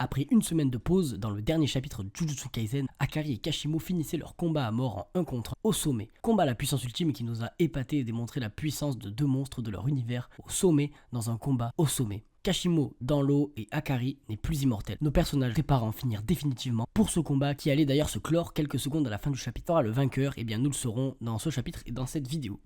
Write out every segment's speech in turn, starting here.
Après une semaine de pause, dans le dernier chapitre de Jujutsu Kaisen, Akari et Kashimo finissaient leur combat à mort en 1 contre 1 au sommet. Combat à la puissance ultime qui nous a épaté et démontré la puissance de deux monstres de leur univers au sommet dans un combat au sommet. Kashimo dans l'eau et Akari n'est plus immortel. Nos personnages préparent à en finir définitivement pour ce combat qui allait d'ailleurs se clore quelques secondes à la fin du chapitre. Le vainqueur, eh bien nous le saurons dans ce chapitre et dans cette vidéo.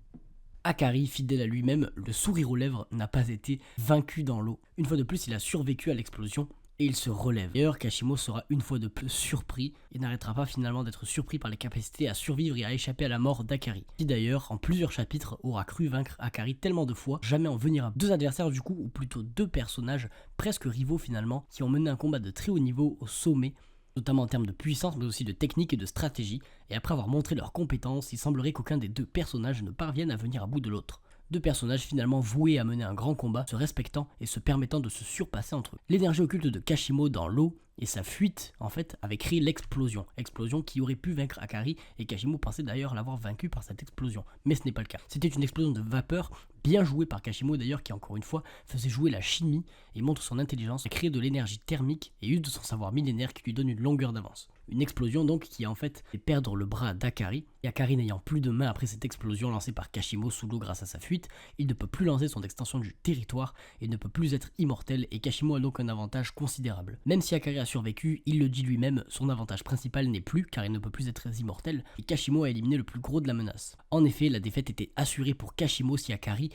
Akari, fidèle à lui-même, le sourire aux lèvres, n'a pas été vaincu dans l'eau. Une fois de plus, il a survécu à l'explosion et il se relève. D'ailleurs, Kashimo sera une fois de plus surpris et n'arrêtera pas finalement d'être surpris par les capacités à survivre et à échapper à la mort d'Akari, qui d'ailleurs, en plusieurs chapitres, aura cru vaincre Akari tellement de fois, jamais en venir à deux adversaires du coup, ou plutôt deux personnages presque rivaux finalement, qui ont mené un combat de très haut niveau au sommet, notamment en termes de puissance mais aussi de technique et de stratégie, et après avoir montré leurs compétences, il semblerait qu'aucun des deux personnages ne parvienne à venir à bout de l'autre. Deux personnages finalement voués à mener un grand combat, se respectant et se permettant de se surpasser entre eux. L'énergie occulte de Kashimo dans l'eau et sa fuite, en fait, avait créé l'explosion. Explosion qui aurait pu vaincre Akari, et Kashimo pensait d'ailleurs l'avoir vaincu par cette explosion. Mais ce n'est pas le cas. C'était une explosion de vapeur, bien jouée par Kashimo d'ailleurs, qui encore une fois faisait jouer la chimie et montre son intelligence, créer de l'énergie thermique et use de son savoir millénaire qui lui donne une longueur d'avance. Une explosion donc qui a en fait fait perdre le bras d'Akari, et Akari n'ayant plus de main après cette explosion lancée par Kashimo sous l'eau grâce à sa fuite, il ne peut plus lancer son extension du territoire et ne peut plus être immortel, et Kashimo a donc un avantage considérable. Même si Akari a survécu, il le dit lui-même, son avantage principal n'est plus car il ne peut plus être immortel, et Kashimo a éliminé le plus gros de la menace. En effet, la défaite était assurée pour Kashimo si Akari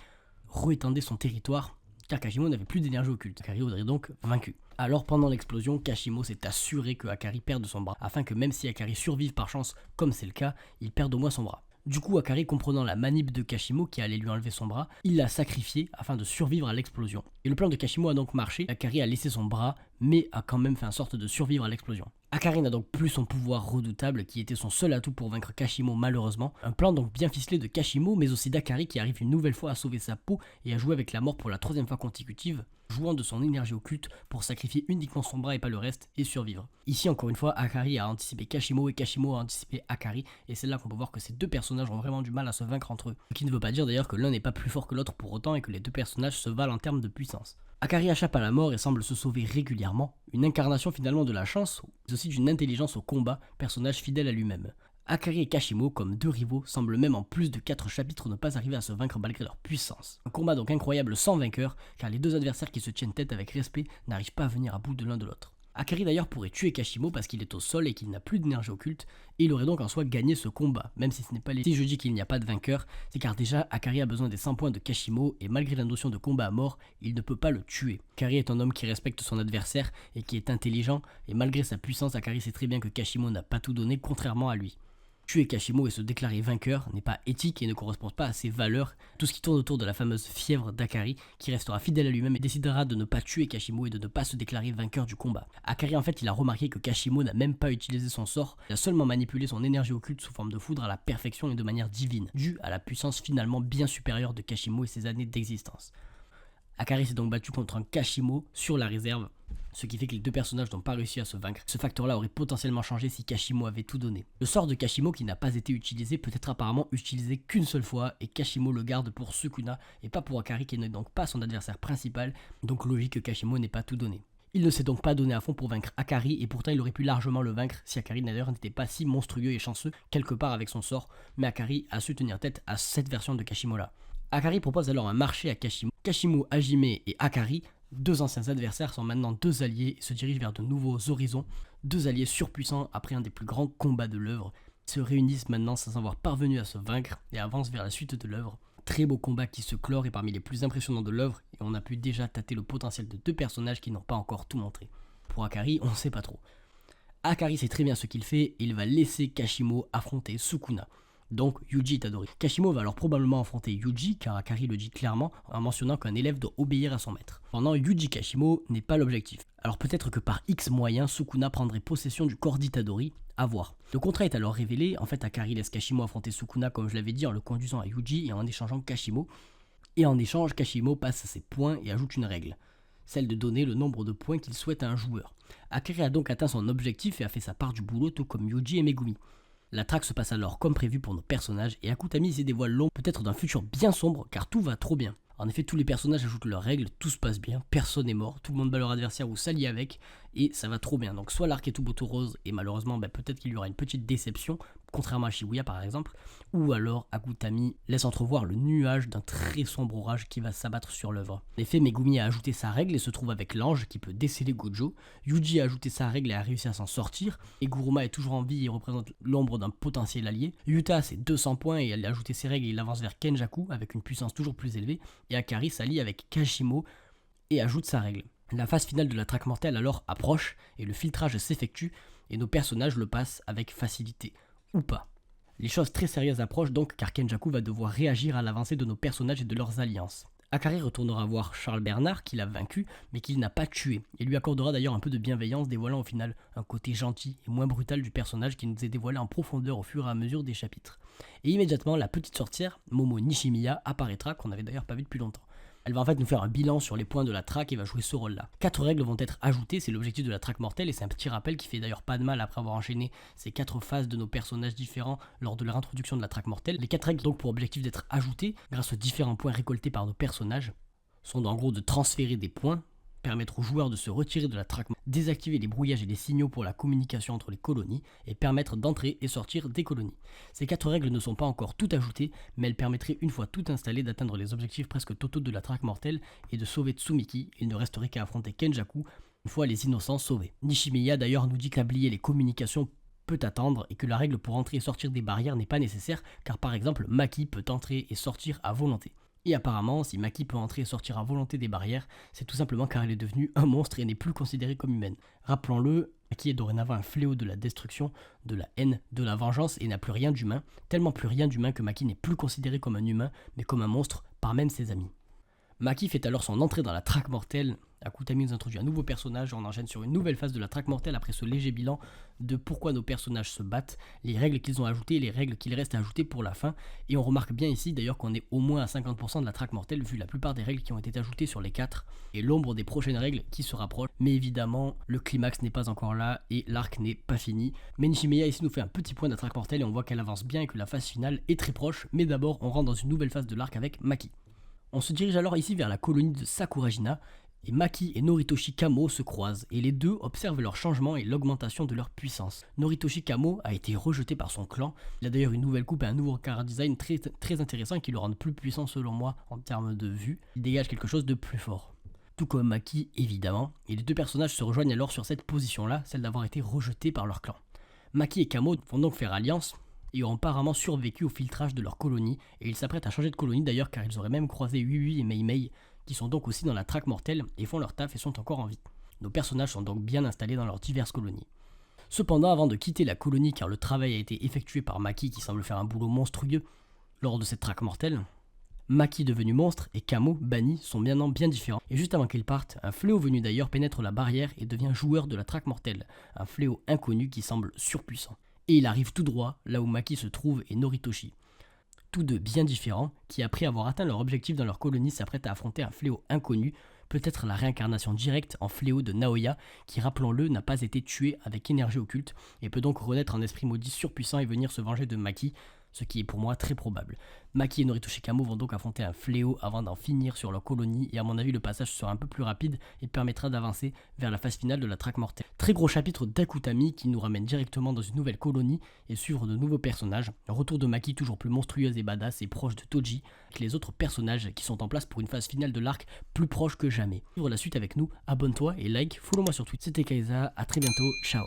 réétendait son territoire, car Kashimo n'avait plus d'énergie occulte. Akari aurait donc vaincu. Alors pendant l'explosion, Kashimo s'est assuré que Akari perde son bras, afin que même si Akari survive par chance, comme c'est le cas, il perde au moins son bras. Du coup, Akari, comprenant la manip de Kashimo qui allait lui enlever son bras, il l'a sacrifié afin de survivre à l'explosion. Et le plan de Kashimo a donc marché, Akari a laissé son bras, mais a quand même fait en sorte de survivre à l'explosion. Akari n'a donc plus son pouvoir redoutable qui était son seul atout pour vaincre Kashimo malheureusement. Un plan donc bien ficelé de Kashimo mais aussi d'Akari qui arrive une nouvelle fois à sauver sa peau et à jouer avec la mort pour la 3e fois consécutive, jouant de son énergie occulte pour sacrifier uniquement son bras et pas le reste et survivre. Ici encore une fois, Akari a anticipé Kashimo et Kashimo a anticipé Akari, et c'est là qu'on peut voir que ces deux personnages ont vraiment du mal à se vaincre entre eux. Ce qui ne veut pas dire d'ailleurs que l'un n'est pas plus fort que l'autre pour autant et que les deux personnages se valent en termes de puissance. Akari échappe à la mort et semble se sauver régulièrement, une incarnation finalement de la chance, mais aussi d'une intelligence au combat, personnage fidèle à lui-même. Akari et Kashimo, comme deux rivaux, semblent même en plus de 4 chapitres ne pas arriver à se vaincre malgré leur puissance. Un combat donc incroyable sans vainqueur, car les deux adversaires qui se tiennent tête avec respect n'arrivent pas à venir à bout de l'un de l'autre. Akari d'ailleurs pourrait tuer Kashimo parce qu'il est au sol et qu'il n'a plus d'énergie occulte, et il aurait donc en soi gagné ce combat, même si ce n'est pas les... Si je dis qu'il n'y a pas de vainqueur, c'est car déjà Akari a besoin des 100 points de Kashimo, et malgré la notion de combat à mort, il ne peut pas le tuer. Akari est un homme qui respecte son adversaire et qui est intelligent, et malgré sa puissance, Akari sait très bien que Kashimo n'a pas tout donné contrairement à lui. Tuer Kashimo et se déclarer vainqueur n'est pas éthique et ne correspond pas à ses valeurs, tout ce qui tourne autour de la fameuse fièvre d'Akari, qui restera fidèle à lui-même et décidera de ne pas tuer Kashimo et de ne pas se déclarer vainqueur du combat. Akari en fait il a remarqué que Kashimo n'a même pas utilisé son sort, il a seulement manipulé son énergie occulte sous forme de foudre à la perfection et de manière divine, due à la puissance finalement bien supérieure de Kashimo et ses années d'existence. Akari s'est donc battu contre un Kashimo sur la réserve, ce qui fait que les deux personnages n'ont pas réussi à se vaincre. Ce facteur-là aurait potentiellement changé si Kashimo avait tout donné. Le sort de Kashimo qui n'a pas été utilisé peut être apparemment utilisé qu'une seule fois et Kashimo le garde pour Sukuna et pas pour Akari qui n'est donc pas son adversaire principal, donc logique que Kashimo n'ait pas tout donné. Il ne s'est donc pas donné à fond pour vaincre Akari et pourtant il aurait pu largement le vaincre si Akari d'ailleurs n'était pas si monstrueux et chanceux quelque part avec son sort, mais Akari a su tenir tête à cette version de Kashimo là. Akari propose alors un marché à Kashimo. Kashimo, Hajime et Akari, deux anciens adversaires, sont maintenant deux alliés et se dirigent vers de nouveaux horizons. Deux alliés surpuissants après un des plus grands combats de l'œuvre. Ils se réunissent maintenant sans avoir parvenu à se vaincre et avancent vers la suite de l'œuvre. Très beau combat qui se clore et parmi les plus impressionnants de l'œuvre, et on a pu déjà tâter le potentiel de deux personnages qui n'ont pas encore tout montré. Pour Akari, on ne sait pas trop. Akari sait très bien ce qu'il fait et il va laisser Kashimo affronter Sukuna. Donc Yuji Itadori. Kashimo va alors probablement affronter Yuji car Akari le dit clairement en mentionnant qu'un élève doit obéir à son maître. Pendant Yuji Kashimo n'est pas l'objectif. Alors peut-être que par X moyens, Sukuna prendrait possession du corps d'Itadori, à voir. Le contrat est alors révélé, en fait Akari laisse Kashimo affronter Sukuna comme je l'avais dit en le conduisant à Yuji et en échangeant Kashimo. Et en échange, Kashimo passe ses points et ajoute une règle. Celle de donner le nombre de points qu'il souhaite à un joueur. Akari a donc atteint son objectif et a fait sa part du boulot tout comme Yuji et Megumi. La traque se passe alors comme prévu pour nos personnages et Akutami s'y dévoile l'ombre peut-être d'un futur bien sombre car tout va trop bien. En effet tous les personnages ajoutent leurs règles, tout se passe bien, personne n'est mort, tout le monde bat leur adversaire ou s'allie avec et ça va trop bien. Donc soit l'arc est tout beau tout rose et malheureusement peut-être qu'il y aura une petite déception, contrairement à Shibuya par exemple, ou alors Akutami laisse entrevoir le nuage d'un très sombre orage qui va s'abattre sur l'œuvre. En effet, Megumi a ajouté sa règle et se trouve avec l'ange qui peut déceler Gojo, Yuji a ajouté sa règle et a réussi à s'en sortir, et Guruma est toujours en vie et représente l'ombre d'un potentiel allié, Yuta a ses 200 points et elle a ajouté ses règles et il avance vers Kenjaku avec une puissance toujours plus élevée, et Akari s'allie avec Kashimo et ajoute sa règle. La phase finale de la traque mortelle alors approche et le filtrage s'effectue et nos personnages le passent avec facilité, ou pas. Les choses très sérieuses approchent donc car Kenjaku va devoir réagir à l'avancée de nos personnages et de leurs alliances. Akari retournera voir Charles Bernard qu'il a vaincu mais qu'il n'a pas tué et lui accordera d'ailleurs un peu de bienveillance, dévoilant au final un côté gentil et moins brutal du personnage qui nous est dévoilé en profondeur au fur et à mesure des chapitres. Et immédiatement la petite sorcière, Momo Nishimiya, apparaîtra, qu'on n'avait d'ailleurs pas vu depuis longtemps. Elle va en fait nous faire un bilan sur les points de la traque et va jouer ce rôle-là. 4 règles vont être ajoutées, c'est l'objectif de la traque mortelle et c'est un petit rappel qui fait d'ailleurs pas de mal après avoir enchaîné ces 4 phases de nos personnages différents lors de leur introduction de la traque mortelle. Les 4 règles donc pour objectif d'être ajoutées grâce aux différents points récoltés par nos personnages sont en gros de transférer des points, permettre aux joueurs de se retirer de la traque, désactiver les brouillages et les signaux pour la communication entre les colonies et permettre d'entrer et sortir des colonies. Ces 4 règles ne sont pas encore toutes ajoutées, mais elles permettraient une fois tout installé d'atteindre les objectifs presque totaux de la traque mortelle et de sauver Tsumiki. Il ne resterait qu'à affronter Kenjaku une fois les innocents sauvés. Nishimiya d'ailleurs nous dit qu'oublier les communications peut attendre et que la règle pour entrer et sortir des barrières n'est pas nécessaire car par exemple Maki peut entrer et sortir à volonté. Et apparemment, si Maki peut entrer et sortir à volonté des barrières, c'est tout simplement car elle est devenue un monstre et n'est plus considérée comme humaine. Rappelons-le, Maki est dorénavant un fléau de la destruction, de la haine, de la vengeance et n'a plus rien d'humain, tellement plus rien d'humain que Maki n'est plus considéré comme un humain, mais comme un monstre par même ses amis. Maki fait alors son entrée dans la traque mortelle. Akutami nous introduit un nouveau personnage et on enchaîne sur une nouvelle phase de la traque mortelle après ce léger bilan de pourquoi nos personnages se battent, les règles qu'ils ont ajoutées et les règles qu'il reste à ajouter pour la fin. Et on remarque bien ici d'ailleurs qu'on est au moins à 50% de la traque mortelle vu la plupart des règles qui ont été ajoutées sur les 4 et l'ombre des prochaines règles qui se rapprochent. Mais évidemment, le climax n'est pas encore là et l'arc n'est pas fini. Mais Nishimiya ici nous fait un petit point de la traque mortelle et on voit qu'elle avance bien et que la phase finale est très proche. Mais d'abord, on rentre dans une nouvelle phase de l'arc avec Maki. On se dirige alors ici vers la colonie de Sakurajina, et Maki et Noritoshi Kamo se croisent, et les deux observent leur changement et l'augmentation de leur puissance. Noritoshi Kamo a été rejeté par son clan, il a d'ailleurs une nouvelle coupe et un nouveau car design très intéressant qui le rendent plus puissant selon moi en termes de vue, il dégage quelque chose de plus fort. Tout comme Maki évidemment, et les deux personnages se rejoignent alors sur cette position-là, celle d'avoir été rejetés par leur clan. Maki et Kamo vont donc faire alliance, et ont apparemment survécu au filtrage de leur colonie, et ils s'apprêtent à changer de colonie d'ailleurs car ils auraient même croisé Yui et Mei Mei, qui sont donc aussi dans la traque mortelle et font leur taf et sont encore en vie. Nos personnages sont donc bien installés dans leurs diverses colonies. Cependant, avant de quitter la colonie car le travail a été effectué par Maki qui semble faire un boulot monstrueux lors de cette traque mortelle, Maki devenu monstre et Kamo banni sont maintenant bien différents. Et juste avant qu'ils partent, un fléau venu d'ailleurs pénètre la barrière et devient joueur de la traque mortelle, un fléau inconnu qui semble surpuissant. Et il arrive tout droit là où Maki se trouve et Noritoshi. Tous deux bien différents, qui après avoir atteint leur objectif dans leur colonie s'apprêtent à affronter un fléau inconnu, peut-être la réincarnation directe en fléau de Naoya, qui rappelons-le n'a pas été tué avec énergie occulte, et peut donc renaître en esprit maudit surpuissant et venir se venger de Maki, ce qui est pour moi très probable. Maki et Noritoshi Kamo vont donc affronter un fléau avant d'en finir sur leur colonie et à mon avis le passage sera un peu plus rapide et permettra d'avancer vers la phase finale de la traque mortelle. Très gros chapitre d'Akutami qui nous ramène directement dans une nouvelle colonie et suivre de nouveaux personnages. Retour de Maki toujours plus monstrueuse et badass et proche de Toji avec les autres personnages qui sont en place pour une phase finale de l'arc plus proche que jamais. Suivre la suite avec nous, abonne-toi et like, follow-moi sur Twitter. C'était Kaiza, à très bientôt, ciao.